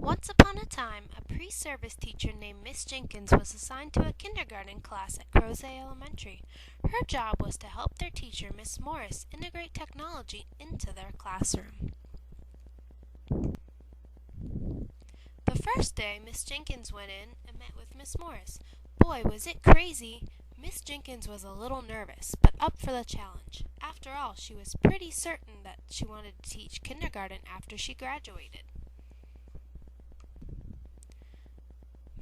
Once upon a time, a pre-service teacher named Miss Jenkins was assigned to a kindergarten class at Crozet Elementary. Her job was to help their teacher, Miss Morris, integrate technology into their classroom. The first day, Miss Jenkins went in and met with Miss Morris. Boy, was it crazy! Miss Jenkins was a little nervous, but up for the challenge. After all, she was pretty certain that she wanted to teach kindergarten after she graduated.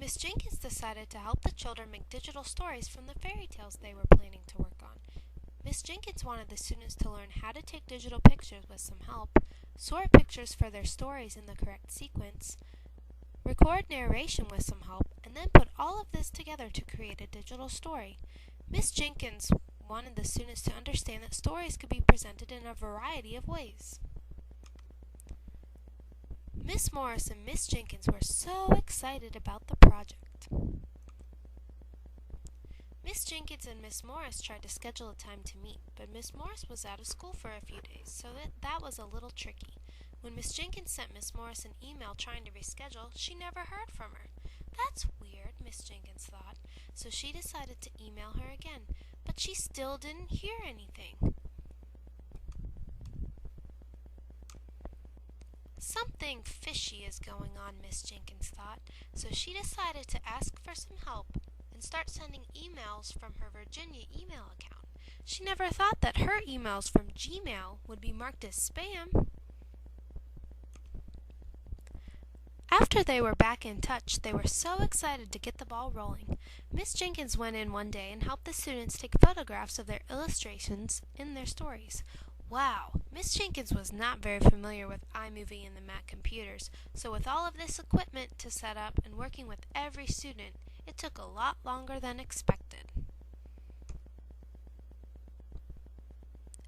Miss Jenkins decided to help the children make digital stories from the fairy tales they were planning to work on. Miss Jenkins wanted the students to learn how to take digital pictures with some help, sort pictures for their stories in the correct sequence, record narration with some help, and then put all of this together to create a digital story. Miss Jenkins wanted the students to understand that stories could be presented in a variety of ways. Miss Morris and Miss Jenkins were so excited about the project. Miss Jenkins and Miss Morris tried to schedule a time to meet, but Miss Morris was out of school for a few days, so that was a little tricky. When Miss Jenkins sent Miss Morris an email trying to reschedule, she never heard from her. That's weird, Miss Jenkins thought, so she decided to email her again, but she still didn't hear anything. Something fishy is going on, Miss Jenkins thought, so she decided to ask for some help and start sending emails from her Virginia email account. She never thought that her emails from Gmail would be marked as spam. After they were back in touch, they were so excited to get the ball rolling. Miss Jenkins went in one day and helped the students take photographs of their illustrations in their stories. Wow! Miss Jenkins was not very familiar with iMovie and the Mac computers, so with all of this equipment to set up and working with every student, it took a lot longer than expected.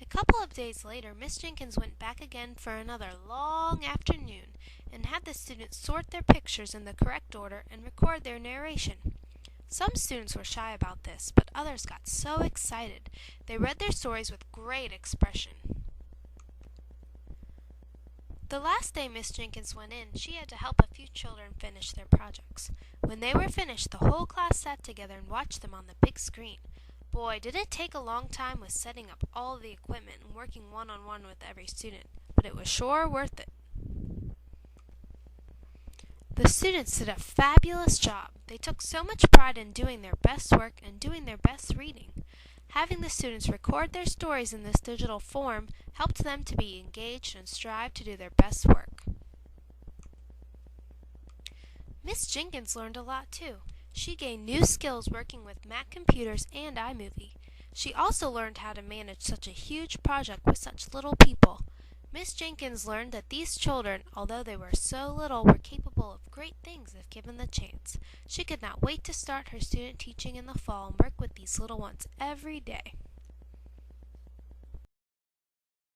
A couple of days later, Miss Jenkins went back again for another long afternoon and had the students sort their pictures in the correct order and record their narration. Some students were shy about this, but others got so excited. They read their stories with great expression. The last day Miss Jenkins went in, she had to help a few children finish their projects. When they were finished, the whole class sat together and watched them on the big screen. Boy, did it take a long time with setting up all the equipment and working one-on-one with every student, but it was sure worth it. The students did a fabulous job. They took so much pride in doing their best work and doing their best reading. Having the students record their stories in this digital form helped them to be engaged and strive to do their best work. Miss Jenkins learned a lot too. She gained new skills working with Mac computers and iMovie. She also learned how to manage such a huge project with such little people. Miss Jenkins learned that these children, although they were so little, were capable of great things if given the chance. She could not wait to start her student teaching in the fall and work with these little ones every day.